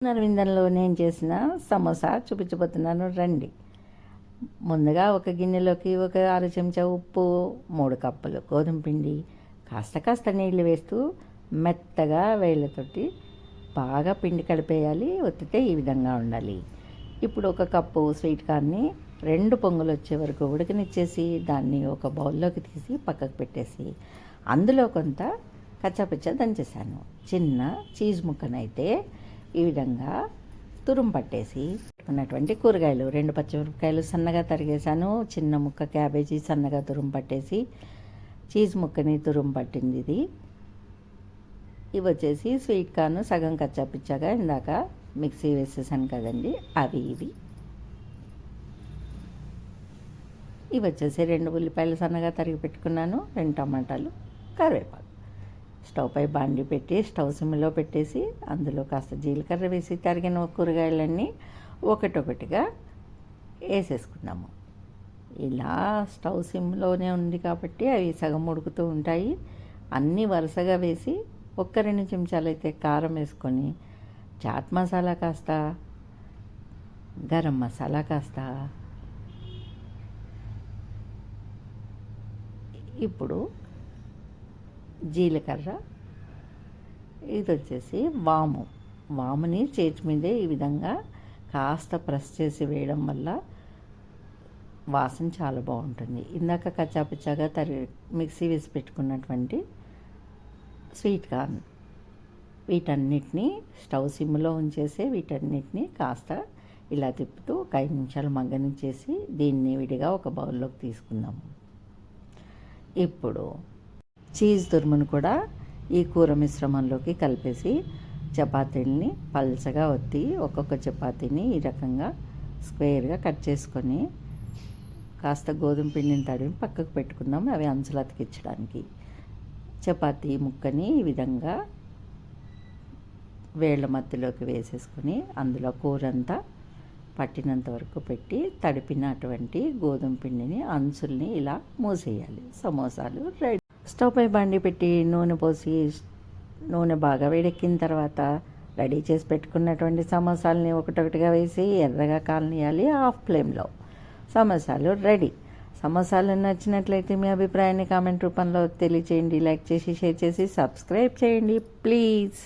నరవిందంలో నేను చేసిన సమోసా చూపించబోతున్నాను రండి. ముందుగా ఒక గిన్నెలోకి ఒక 6 చెంచా ఉప్పు, 3 కప్పులు గోధుమ పిండి, కాస్త నీళ్ళు వేస్తూ మెత్తగా వేళ్ళతోటి బాగా పిండి కలిపేయాలి. ఒత్తితే ఈ విధంగా ఉండాలి. ఇప్పుడు ఒక కప్పు స్వీట్ కార్న్ని 2 పొంగులు వచ్చే వరకు ఉడకనిచ్చేసి దాన్ని ఒక బౌల్లోకి తీసి పక్కకు పెట్టేసి అందులో కొంత కచ్చాపిచ్చా దంచేసాను. చిన్న చీజ్ ముక్కనైతే ఈ విధంగా తురుము పట్టేసి పెట్టుకున్నటువంటి కూరగాయలు 2 పచ్చిమిరపకాయలు సన్నగా తరిగేసాను. చిన్న ముక్క క్యాబేజీ సన్నగా తురుము పట్టేసి చీజ్ ముక్కని తురుము పట్టింది ఇది. ఇవి వచ్చేసి స్వీట్ కార్న్ సగం కచ్చాపిచ్చాగా ఇందాక మిక్సీ వేసేసాను కదండి, అవి ఇవి వచ్చేసి 2 ఉల్లిపాయలు సన్నగా తరిగి పెట్టుకున్నాను, 2 టమాటాలు, కరివేపాకు. స్టవ్ పై బాండి పెట్టి స్టవ్ సిమ్లో పెట్టేసి అందులో కాస్త జీలకర్ర వేసి తరిగిన కూరగాయలన్నీ ఒకటొకటిగా వేసేసుకున్నాము. ఇలా స్టవ్ సిమ్లోనే ఉంది కాబట్టి అవి సగం ఉడుకుతూ ఉంటాయి. అన్నీ వరుసగా వేసి 1-2 చెంచాలు అయితే కారం వేసుకొని చాట్ మసాలా కాస్త, గరం మసాలా కాస్త, ఇప్పుడు జీలకర్ర, ఇది వచ్చేసి వాముని చేతి మీదే ఈ విధంగా కాస్త ప్రెస్ చేసి వేయడం వల్ల వాసన చాలా బాగుంటుంది. ఇందాక కచ్చాపిచ్చాగా మిక్సీ వేసి పెట్టుకున్నటువంటి స్వీట్ కార్న్ వీటన్నిటినీ స్టవ్ సిమ్లో ఉంచేసి వీటన్నిటినీ కాస్త ఇలా తిప్పుతూ ఒక 5 నిమిషాలు మగ్గనిచ్చేసి దీన్ని విడిగా ఒక బౌల్లోకి తీసుకుందాము. ఇప్పుడు చీజ్ తురుమును కూడా ఈ కూర మిశ్రమంలోకి కలిపేసి చపాతీల్ని పల్చగా ఒత్తి ఒక్కొక్క చపాతీని ఈ రకంగా స్క్వేర్గా కట్ చేసుకొని కాస్త గోధుమ పిండిని తడిమి పక్కకు పెట్టుకుందాం, అవి అంచులు అతికించడానికి. చపాతీ ముక్కని ఈ విధంగా వేళ్ళ మధ్యలోకి వేసేసుకొని అందులో కూరంతా పట్టినంత వరకు పెట్టి తడిపినటువంటి గోధుమ పిండిని అంచుల్ని ఇలా మూసేయాలి. సమోసాలు రెడీ. స్టవ్ పై బండి పెట్టి నూనె పోసి నూనె బాగా వేడెక్కిన తర్వాత రెడీ చేసి పెట్టుకున్నటువంటి సమోసాలని ఒకటొకటిగా వేసి ఎర్రగా కాలనియాలి ఆఫ్ ఫ్లేమ్లో. సమోసాలు రెడీ. సమోసాలు నచ్చినట్లయితే మీ అభిప్రాయాన్ని కామెంట్ రూపంలో తెలియచేయండి. లైక్ చేసి షేర్ చేసి సబ్స్క్రైబ్ చేయండి ప్లీజ్.